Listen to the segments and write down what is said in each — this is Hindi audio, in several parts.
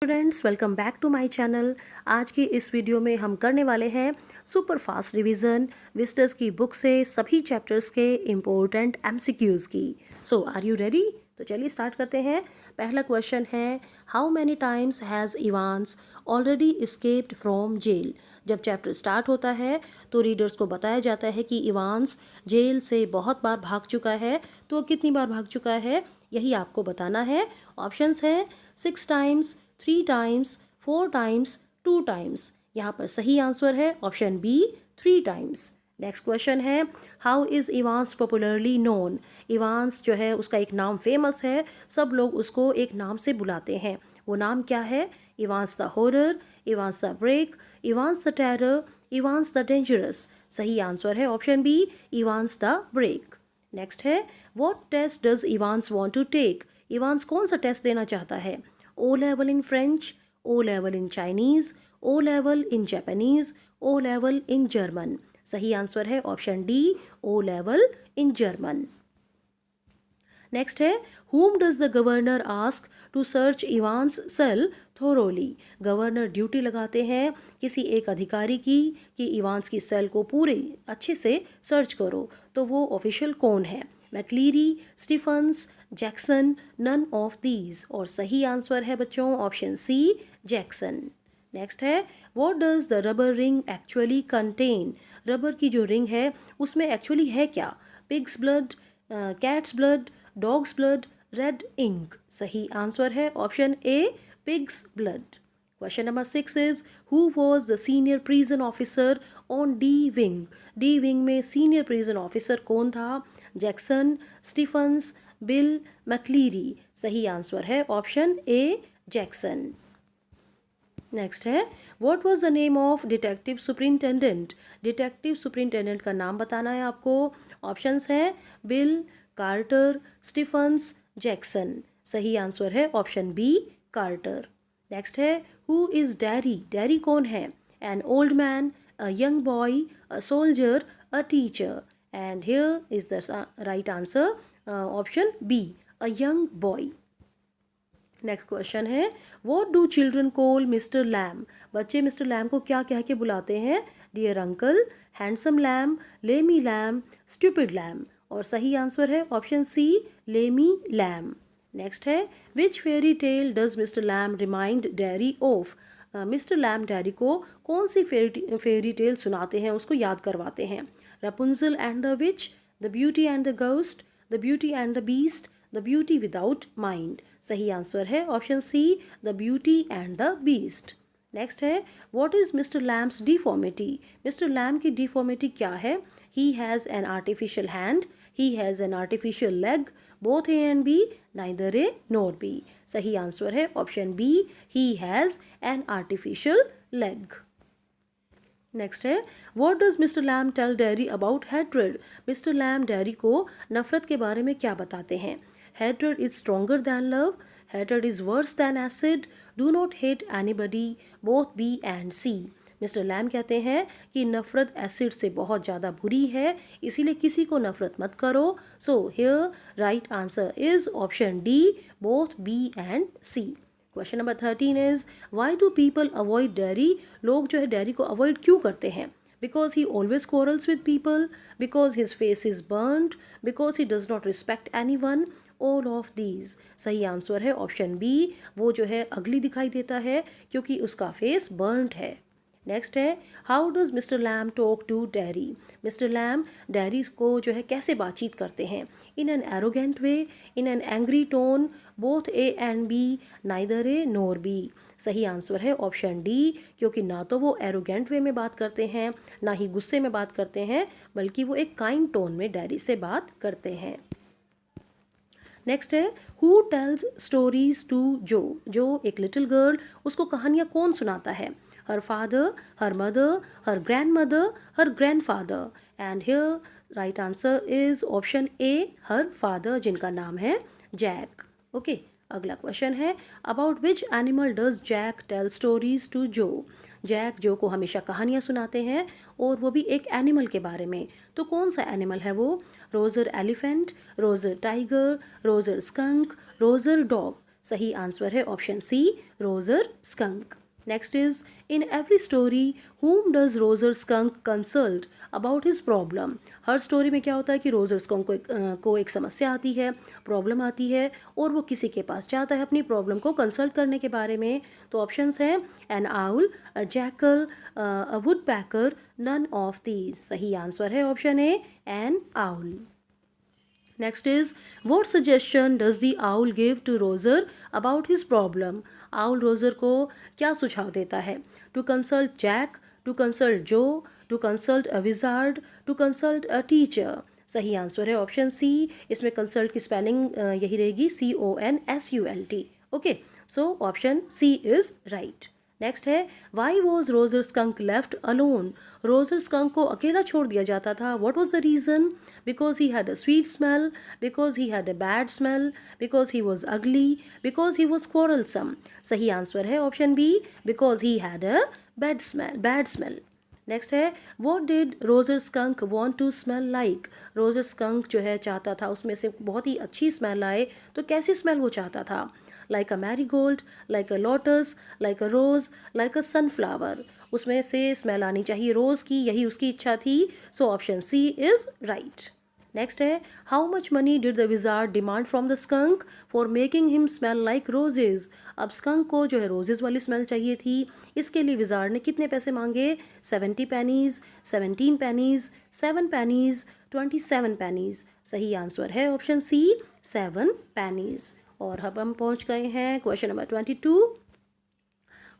Students, welcome back to my channel. आज की इस वीडियो में हम करने वाले हैं सुपर फास्ट रिवीजन विस्टर्स की बुक से सभी चैप्टर्स के इम्पोर्टेंट एमसीक्यूज़ की। So are you ready? तो चलिए स्टार्ट करते हैं। पहला क्वेश्चन है, how many times has Evans already escaped from jail. जब चैप्टर स्टार्ट होता है तो रीडर्स को बताया जाता है कि इवांस जेल से बहुत बार भाग चुका है। तो कितनी बार भाग चुका है यही आपको बताना है। ऑप्शंस हैं 6 टाइम्स, 3 टाइम्स, 4 टाइम्स, 2 टाइम्स। यहाँ पर सही आंसर है option B 3 times. Next question है, how is Evans popularly known. Evans जो है उसका एक नाम फेमस है, सब लोग उसको एक नाम से बुलाते हैं। वो नाम क्या है? Evans the horror, Evans the break, Evans the terror, Evans the dangerous. सही आंसर है option B Evans the break. Next है, what test does Evans want to take. Evans कौन सा टेस्ट देना चाहता है? O level in French, O level in Chinese, O level in Japanese, O level in German. सही आंसर है option D O level in German. Next है, whom does the governor ask to search Evans cell thoroughly। Governor duty लगाते हैं किसी एक अधिकारी की कि इवांस की सेल को पूरे अच्छे से सर्च करो। तो वो ऑफिशियल कौन है? McLeery, Stephens, Jackson, none of these. और सही आंसर है बच्चों ऑप्शन सी जैक्सन। नेक्स्ट है, what does the rubber ring actually contain. Rubber की जो रिंग है उसमें एक्चुअली है क्या? Pig's blood, cat's blood, dog's blood, red ink. सही आंसर है option A pig's blood. Question number 6 is, who was the senior prison officer on D wing. D wing में सीनियर प्रिजन ऑफिसर कौन था? Jackson, Stephens, Bill, McLeery. सही आंसर है ऑप्शन ए जैक्सन। नेक्स्ट है, what was the name of detective superintendent. Detective superintendent का नाम बताना है आपको। ऑप्शंस हैं बिल, कार्टर, स्टीफन्स, जैक्सन। सही आंसर है ऑप्शन बी कार्टर। नेक्स्ट है, हु इज़ डैरी। डैरी कौन है? An old man, a young boy, a soldier, a teacher. And here is the right answer option B a young boy. Next question है, what do children call Mr Lamb. बच्चे मिस्टर लैम को क्या कह के बुलाते हैं? Dear uncle, handsome Lamb, Lamey Lamb, stupid Lamb. और सही आंसर है option C Lamey Lamb. Next है, which fairy tale does mister Lamb remind Derry of. Mr Lamb Derry को कौन सी फेरी टेल सुनाते हैं, उसको याद करवाते हैं? Rapunzel and the witch, the beauty and the ghost, the beauty and the beast, the beauty without mind. सही आंसर है option C the beauty and the beast. Next है, what is Mr Lamb's deformity. Mr Lamb की डिफॉर्मिटी क्या है? He has an artificial hand, he has an artificial leg, both A and B, neither A nor B. सही आंसर है option B he has an artificial leg. Next है, what does mister Lamb tell Derry about hatred. Mister Lamb Derry को नफरत के बारे में क्या बताते हैं? Hatred is stronger than love. Hatred is worse than acid. Do not hate anybody. Both B and C. Mister Lamb कहते हैं कि नफ़रत एसिड से बहुत ज़्यादा बुरी है, इसीलिए किसी को नफ़रत मत करो। So here right answer is option D both B and C. Question number 13 is, why do people avoid Derry. लोग जो है डेयरी को अवॉइड क्यों करते हैं? Because he always quarrels with people, because his face is burnt, because he does not respect anyone, all of these. सही आंसर है ऑप्शन बी, वो जो है अगली दिखाई देता है क्योंकि उसका फेस बर्न्ड है। नेक्स्ट है, how does mister Lamb talk to Derry. Mister Lamb Derry को जो है कैसे बातचीत करते हैं? In an arrogant way, in an angry tone, both A and B, neither A nor B. सही आंसर है ऑप्शन डी, क्योंकि ना तो वो एरोगेंट वे में बात करते हैं ना ही गुस्से में बात करते हैं, बल्कि वो एक काइंड टोन में डैरी से बात करते हैं। नेक्स्ट है, हु टेल्स स्टोरीज टू जो। जो एक लिटिल गर्ल, उसको कहानियाँ कौन सुनाता है? Her father, her mother, her grandmother, her grandfather. And here right answer is option A her father, जिनका नाम है जैक। ओके, अगला क्वेश्चन है, about which animal does Jack tell stories to Jo. Jack Jo को हमेशा कहानियाँ सुनाते हैं और वो भी एक एनिमल के बारे में। तो कौन सा एनिमल है वो? Roger elephant, Roger tiger, Roger skunk, Roger dog. सही आंसर है option C, Roger skunk. Next is, in every story whom does Roger skunk consult about his problem. हर स्टोरी में क्या होता है कि रोजर स्कंक को एक समस्या आती है, प्रॉब्लम आती है, और वो किसी के पास जाता है अपनी प्रॉब्लम को कंसल्ट करने के बारे में। तो ऑप्शंस हैं an owl, a jackal, a woodpecker, none of these. सही आंसर है option A, an owl. Next is, what suggestion does the owl give to Roser about his problem? Owl Roser को क्या सुझाव देता है? To consult Jack, to consult Joe, to consult a wizard, to consult a teacher. सही आंसर है ऑप्शन सी। इसमें कंसल्ट की स्पेलिंग यही रहेगी, CONSULT। Okay, so option C is right. Next है, why was Roger Skunk left alone. Roger Skunk को अकेला छोड़ दिया जाता था, what was the reason? Because he had a sweet smell, because he had a bad smell, because he was ugly, because he was quarrelsome. सही आंसर है option B, because he had a bad smell. Next है, what did Roger skunk want to smell like. Roger skunk जो है चाहता था उसमें से बहुत ही अच्छी स्मेल आए, तो कैसी स्मेल वो चाहता था? Like a marigold, like a lotus, like a rose, like a sunflower. उसमें से स्मेल आनी चाहिए रोज़ की, यही उसकी इच्छा थी। So option C is right. Next है, how much money did the wizard demand from the skunk for making him smell like roses. अब स्कंक को जो है रोजेज वाली स्मेल चाहिए थी, इसके लिए विजार्ड ने कितने पैसे मांगे? 70 पेनीज, 17 पेनीज, 7 पेनीज, 27 पेनीज। सही आंसर है ऑप्शन सी, 7 पेनीज। और अब हम पहुंच गए हैं question number 22।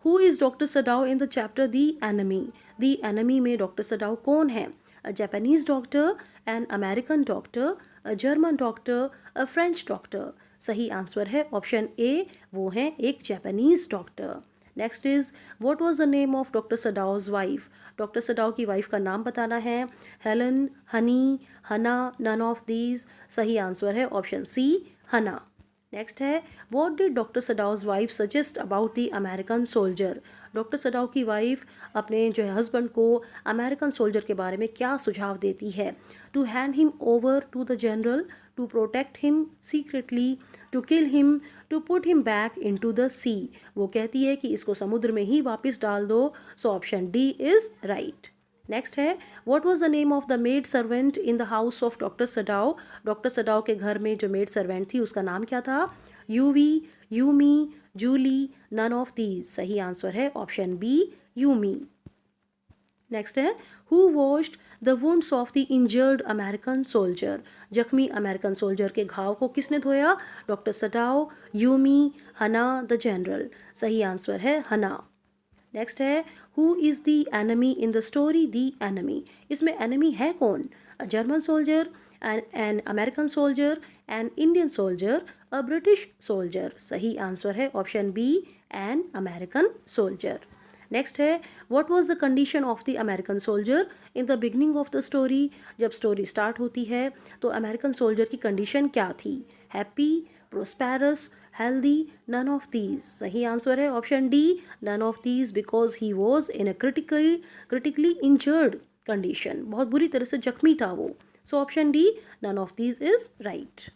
Who is doctor Sadao in the chapter the enemy. The enemy में डॉक्टर सडाओ कौन है? A Japanese doctor, an American doctor, a German doctor, a French doctor. सही आंसर है ऑप्शन ए, वो है एक Japanese doctor. Next is, what was the name of doctor Sadao's wife. Doctor Sadao की वाइफ का नाम बताना है। Helen, Honey, Hana, none of these. सही आंसर है ऑप्शन सी, हना। नेक्स्ट है, what did doctor Sadao's wife suggest about the American soldier. Doctor Sadao की वाइफ अपने जो है हस्बैंड को अमेरिकन सोल्जर के बारे में क्या सुझाव देती है? To hand him over to the general, to protect him secretly, to kill him, to put him back in to the sea. वो कहती है कि इसको समुद्र में ही वापस डाल दो। So option D is right. Next है, what was the name of the maid servant in the house of doctor Sadao. Doctor Sadao के घर में जो मेड सर्वेंट थी उसका नाम क्या था? Yuvi, Yumi, Julie, none of these. सही आंसर है ऑप्शन बी, यूमी। नेक्स्ट है, who washed the wounds of the injured American soldier. जख्मी अमेरिकन सोल्जर के घाव को किसने धोया? Doctor Sadao, Yumi, Hana, the general. सही आंसर है हना। नेक्स्ट है, who is the enemy in the story the enemy. इसमें एनमी है कौन? A German soldier, an American soldier, an Indian soldier, a British soldier. सही आंसर है option B, an American soldier. Next है, what was the condition of the American soldier in the beginning of the story. जब स्टोरी स्टार्ट होती है तो अमेरिकन सोल्जर की कंडीशन क्या थी? Happy, prosperous, healthy, none of these. सही आंसर है option D, none of these, because he was in a critically injured condition. बहुत बुरी तरह से जख्मी था वो। So option D, none of these is right.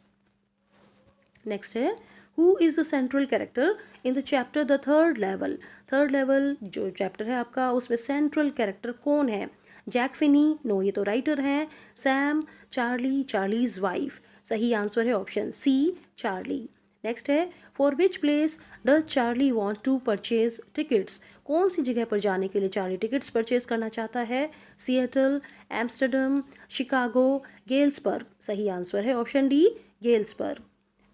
Next है, who is the central character in the chapter the third level. Third level जो चैप्टर है आपका, उसमें सेंट्रल कैरेक्टर कौन है? जैक फिनी, नो ये तो राइटर हैं। Sam, Charlie, Charlie's wife. सही आंसर है ऑप्शन सी, चार्ली। नेक्स्ट है, for which place does Charlie want to purchase tickets. कौन सी जगह पर जाने के लिए चार्ली टिकट्स परचेज करना चाहता है? Seattle, Amsterdam, Chicago, Galesburg. सही आंसर है ऑप्शन डी, गेल्सबर्ग।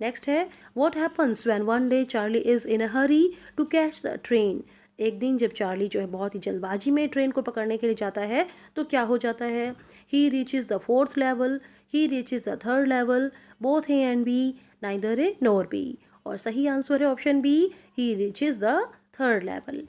नेक्स्ट है, what happens when one day Charlie is in a hurry to catch the train. एक दिन जब चार्ली जो है बहुत ही जल्दबाजी में ट्रेन को पकड़ने के लिए जाता है तो क्या हो जाता है? He reaches the fourth level, he reaches the third level, both A and B, neither A nor B. और सही आंसर है option B, he reaches the third level.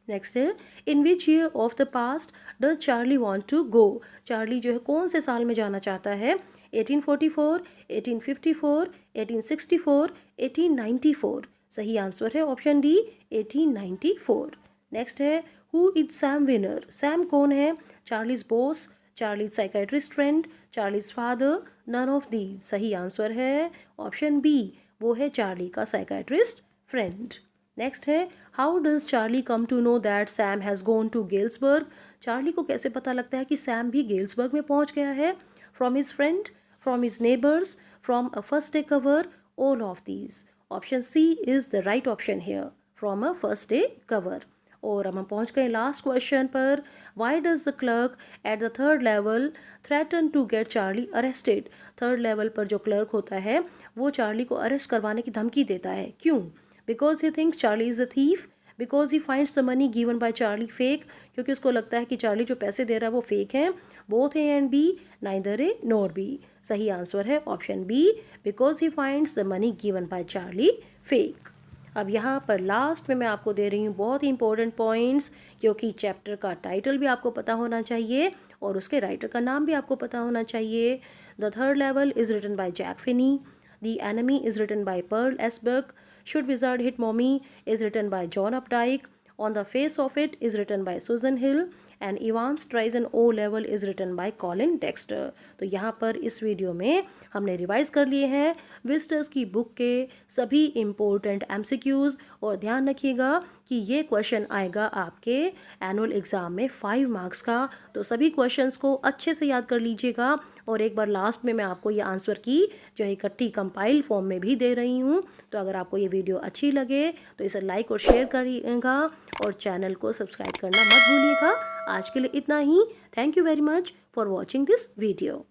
Next है, in which year of the past does Charlie want to go. Charley जो है कौन से साल में जाना चाहता है? 1844, 1854, 1864, 1894। सही आंसर है ऑप्शन डी, 1894। नेक्स्ट है, who is Sam Weiner. Sam कौन है? Charlie's boss, Charlie's psychiatrist friend, Charlie's father, none of the. सही आंसर है ऑप्शन बी, वो है चार्ली का साइकेट्रिस्ट फ्रेंड। नेक्स्ट है, how does Charlie come to know that Sam has gone to Galesburg. Charlie को कैसे पता लगता है कि सैम भी गेल्सबर्ग में पहुंच गया है? From his friend, from his neighbours, from a first day cover, all of these. Option C is the right option here, from a first day cover. और अब हम पहुंच गए लास्ट क्वेश्चन पर। Why does the clerk at the third level threaten to get Charlie arrested. Third level पर जो क्लर्क होता है वो चार्ली को अरेस्ट करवाने की धमकी देता है, क्यों? Because he thinks Charlie is a thief, because he finds the money given by Charlie fake, क्योंकि उसको लगता है कि चार्ली जो पैसे दे रहा है वो फेक हैं। Both A and B, neither A nor B. सही आंसर है option B, because he finds the money given by Charlie fake. अब यहाँ पर लास्ट में मैं आपको दे रही हूँ बहुत ही इंपॉर्टेंट पॉइंट्स, क्योंकि चैप्टर का टाइटल भी आपको पता होना चाहिए और उसके राइटर का नाम भी आपको पता होना चाहिए। The third level is written by Jack Finney, the enemy is written by Pearl S Buck, should wizard hit mommy is written by John Updike, on the face of it is written by Susan Hill, and Evans tries an O level is written by Colin Dexter. तो यहाँ पर इस वीडियो में हमने रिवाइज कर लिए हैं विस्टर्स की बुक के सभी इम्पोर्टेंट एमसीक्यूज़। और ध्यान रखिएगा कि ये क्वेश्चन आएगा आपके एनुअल एग्ज़ाम में 5 मार्क्स का, तो सभी क्वेश्चंस को अच्छे से याद कर लीजिएगा। और एक बार लास्ट में मैं आपको ये आंसर की जो है इकट्ठी कंपाइल फॉर्म में भी दे रही हूँ। तो अगर आपको ये वीडियो अच्छी लगे तो इसे लाइक और शेयर करिएगा और चैनल को सब्सक्राइब करना मत भूलिएगा। आज के लिए इतना ही। Thank you very much for watching this video.